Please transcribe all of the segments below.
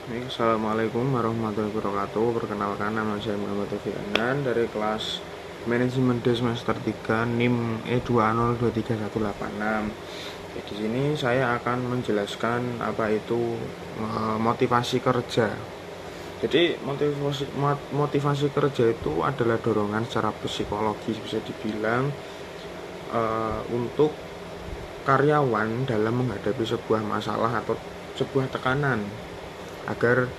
Assalamualaikum warahmatullahi wabarakatuh. Perkenalkan, nama saya Muhammad Taufik Anan dari kelas Manajemen D semester 3 NIM E202318. Di sini saya akan menjelaskan apa itu motivasi kerja. Jadi motivasi kerja itu adalah dorongan secara psikologis, bisa dibilang untuk karyawan dalam menghadapi sebuah masalah atau sebuah tekanan agar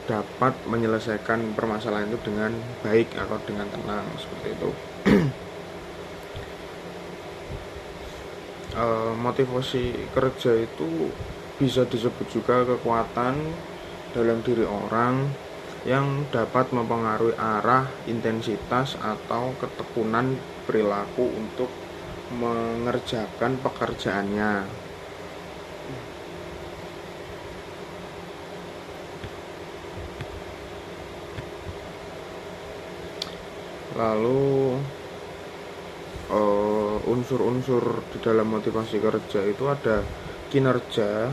dapat menyelesaikan permasalahan itu dengan baik atau dengan tenang, seperti itu. Motivasi kerja itu bisa disebut juga kekuatan dalam diri orang yang dapat mempengaruhi arah, intensitas, atau ketekunan perilaku untuk mengerjakan pekerjaannya. Lalu unsur-unsur di dalam motivasi kerja itu ada kinerja,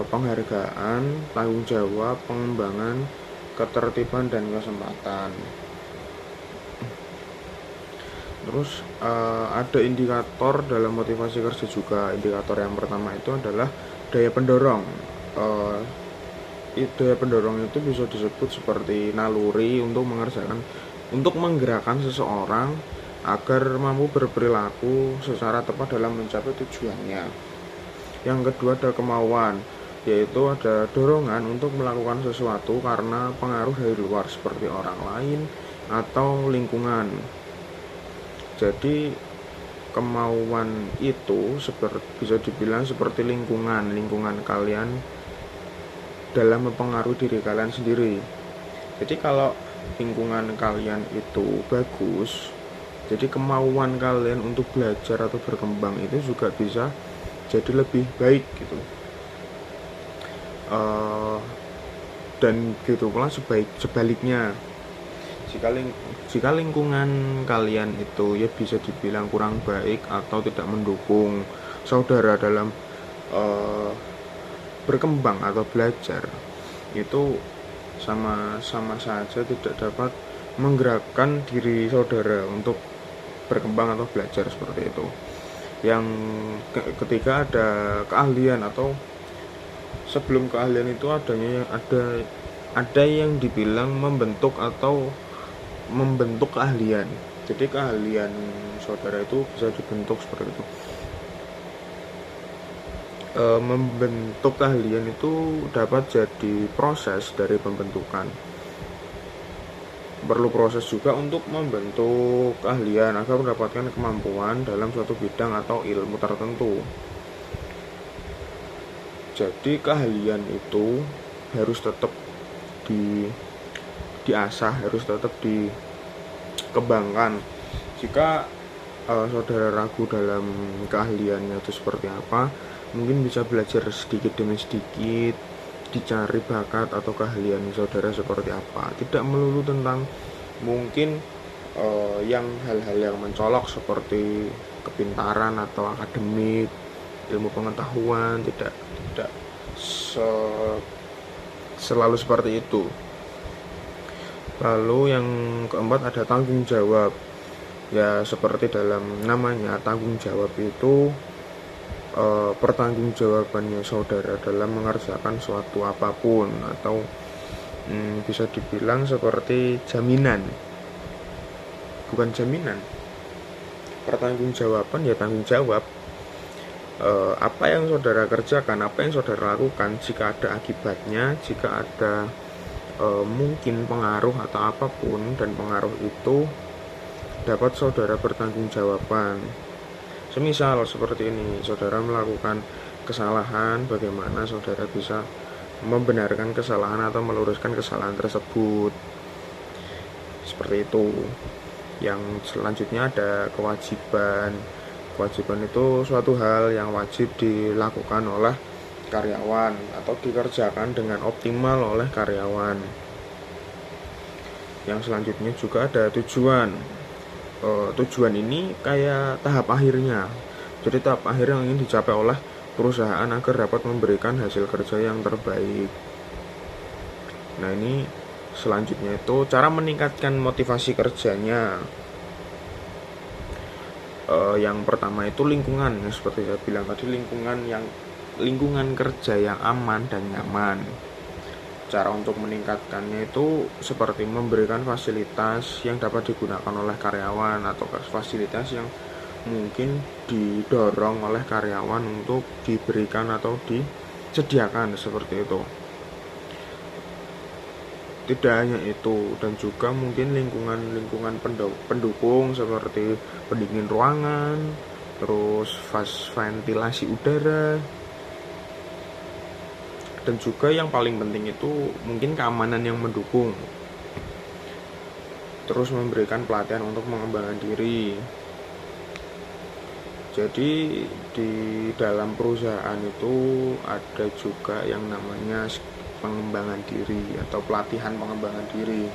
penghargaan, tanggung jawab, pengembangan, ketertiban, dan kesempatan. Terus ada indikator dalam motivasi kerja juga. Indikator yang pertama itu adalah daya pendorong. Daya pendorong itu bisa disebut seperti naluri untuk menggerakkan seseorang agar mampu berperilaku secara tepat dalam mencapai tujuannya. Yang kedua ada kemauan, yaitu ada dorongan untuk melakukan sesuatu karena pengaruh dari luar seperti orang lain atau lingkungan. Jadi kemauan itu bisa dibilang seperti lingkungan kalian dalam mempengaruhi diri kalian sendiri. Jadi kalau lingkungan kalian itu bagus, jadi kemauan kalian untuk belajar atau berkembang itu juga bisa jadi lebih baik gitu. Dan gitu pula sebaliknya, jika lingkungan kalian itu ya bisa dibilang kurang baik atau tidak mendukung saudara dalam berkembang atau belajar, itu sama saja tidak dapat menggerakkan diri saudara untuk berkembang atau belajar, seperti itu. Yang ketika ada keahlian atau sebelum keahlian itu ada yang dibilang membentuk keahlian. Jadi keahlian saudara itu bisa dibentuk seperti itu. Membentuk keahlian itu dapat jadi proses dari pembentukan. Perlu proses juga untuk membentuk keahlian agar mendapatkan kemampuan dalam suatu bidang atau ilmu tertentu. Jadi keahlian itu harus tetap diasah, harus tetap dikembangkan. Jika saudara ragu dalam keahliannya itu seperti apa, mungkin bisa belajar sedikit demi sedikit, dicari bakat atau keahlian saudara seperti apa. Tidak melulu tentang mungkin yang hal-hal yang mencolok seperti kepintaran atau akademik, ilmu pengetahuan, tidak selalu seperti itu. Lalu yang keempat ada tanggung jawab. Ya seperti dalam namanya, tanggung jawab itu pertanggungjawabannya saudara dalam mengerjakan suatu apapun, atau bisa dibilang seperti jaminan. Bukan jaminan, pertanggungjawaban ya tanggung jawab. Apa yang saudara kerjakan, apa yang saudara lakukan, jika ada akibatnya, jika ada mungkin pengaruh atau apapun, dan pengaruh itu dapat saudara bertanggungjawabkan. Semisal seperti ini, saudara melakukan kesalahan, bagaimana saudara bisa membenarkan kesalahan atau meluruskan kesalahan tersebut, seperti itu. Yang selanjutnya ada kewajiban. Kewajiban itu suatu hal yang wajib dilakukan oleh karyawan atau dikerjakan dengan optimal oleh karyawan. Yang selanjutnya juga ada tujuan. Tujuan ini kayak tahap akhirnya. Jadi tahap akhir yang ingin dicapai oleh perusahaan agar dapat memberikan hasil kerja yang terbaik. Nah, ini selanjutnya itu cara meningkatkan motivasi kerjanya. Yang pertama itu lingkungan, seperti saya bilang tadi, lingkungan kerja yang aman dan nyaman. Cara untuk meningkatkannya itu seperti memberikan fasilitas yang dapat digunakan oleh karyawan atau fasilitas yang mungkin didorong oleh karyawan untuk diberikan atau disediakan, seperti itu. Tidak hanya itu, dan juga mungkin lingkungan pendukung seperti pendingin ruangan, terus ventilasi udara, dan juga yang paling penting itu mungkin keamanan yang mendukung. Terus memberikan pelatihan untuk mengembangkan diri. Jadi di dalam perusahaan itu ada juga yang namanya pengembangan diri atau pelatihan pengembangan diri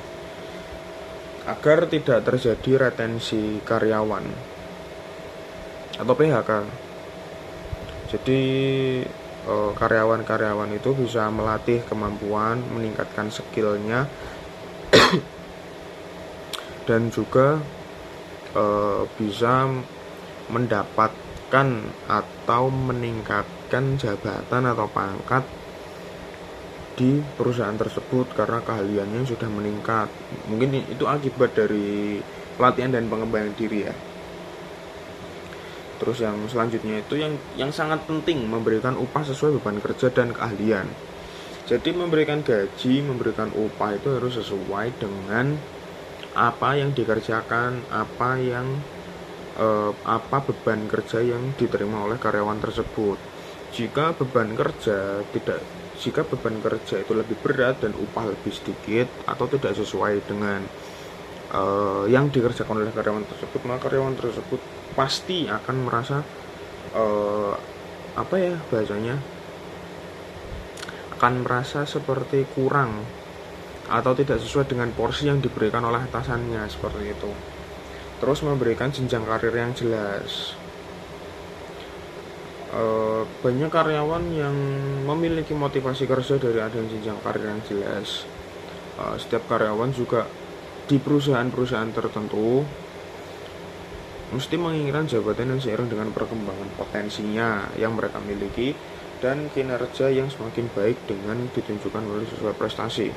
agar tidak terjadi retensi karyawan atau PHK. Jadi karyawan-karyawan itu bisa melatih kemampuan, meningkatkan skillnya dan juga bisa mendapatkan atau meningkatkan jabatan atau pangkat di perusahaan tersebut karena keahliannya sudah meningkat. Mungkin itu akibat dari pelatihan dan pengembangan diri ya. Terus yang selanjutnya itu yang sangat penting, memberikan upah sesuai beban kerja dan keahlian. Jadi memberikan gaji, memberikan upah itu harus sesuai dengan apa yang dikerjakan, apa beban kerja yang diterima oleh karyawan tersebut. Jika beban kerja itu lebih berat dan upah lebih sedikit atau tidak sesuai dengan yang dikerjakan oleh karyawan tersebut, maka karyawan tersebut pasti akan merasa akan merasa seperti kurang atau tidak sesuai dengan porsi yang diberikan oleh atasannya, seperti itu. Terus memberikan jenjang karir yang jelas. Banyak karyawan yang memiliki motivasi kerja dari adanya jenjang karir yang jelas. Setiap karyawan juga di perusahaan-perusahaan tertentu mesti menginginkan jabatan yang seiring dengan perkembangan potensinya yang mereka miliki dan kinerja yang semakin baik dengan ditunjukkan melalui sesuai prestasi.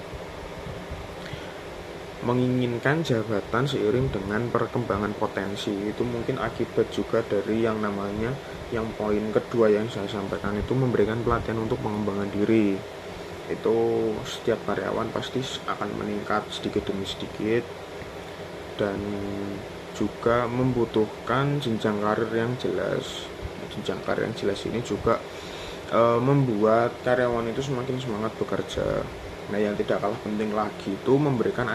Menginginkan jabatan seiring dengan perkembangan potensi itu mungkin akibat juga dari yang namanya yang poin kedua yang saya sampaikan, itu memberikan pelatihan untuk pengembangan diri. Itu setiap karyawan pasti akan meningkat sedikit demi sedikit dan juga membutuhkan jenjang karir yang jelas. Jenjang karir yang jelas ini juga membuat karyawan itu semakin semangat bekerja. Nah, yang tidak kalah penting lagi itu memberikan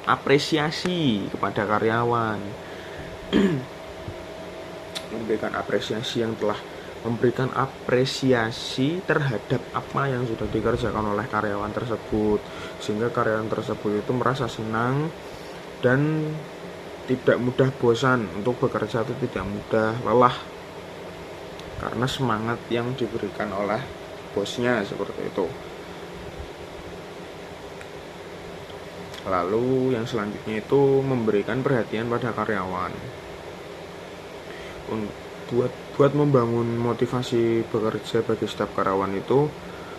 apresiasi kepada karyawan. Memberikan apresiasi memberikan apresiasi terhadap apa yang sudah dikerjakan oleh karyawan tersebut, sehingga karyawan tersebut itu merasa senang dan tidak mudah bosan untuk bekerja, atau tidak mudah lelah karena semangat yang diberikan oleh bosnya, seperti itu. Lalu yang selanjutnya itu memberikan perhatian pada karyawan. Buat membangun motivasi bekerja bagi setiap karyawan itu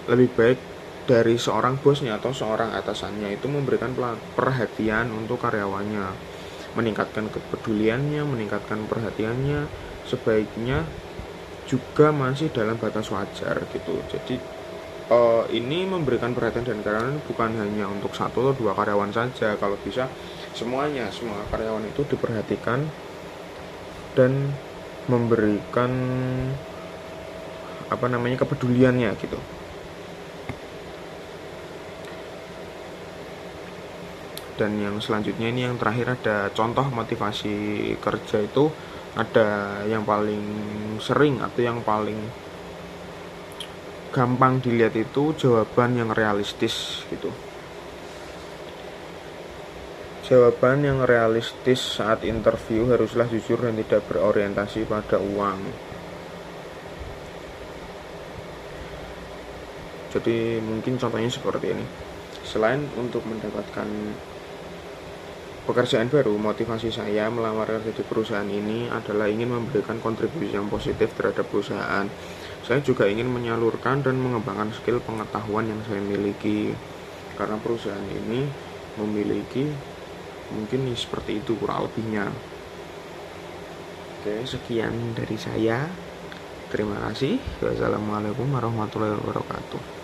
lebih baik dari seorang bosnya atau seorang atasannya itu memberikan perhatian untuk karyawannya, meningkatkan kepeduliannya, meningkatkan perhatiannya, sebaiknya juga masih dalam batas wajar gitu. Jadi ini memberikan perhatian dan karyawan bukan hanya untuk satu atau dua karyawan saja, kalau bisa semua karyawan itu diperhatikan dan memberikan kepeduliannya gitu. Dan yang selanjutnya ini yang terakhir, ada contoh motivasi kerja itu ada yang paling sering atau yang paling gampang dilihat itu jawaban yang realistis gitu. Jawaban yang realistis saat interview haruslah jujur dan tidak berorientasi pada uang. Jadi mungkin contohnya seperti ini. Selain untuk mendapatkan pekerjaan baru, motivasi saya melamar kerja di perusahaan ini adalah ingin memberikan kontribusi yang positif terhadap perusahaan. Saya juga ingin menyalurkan dan mengembangkan skill pengetahuan yang saya miliki, karena perusahaan ini memiliki mungkin seperti itu kurang lebihnya. Oke, sekian dari saya. Terima kasih. Wassalamualaikum warahmatullahi wabarakatuh.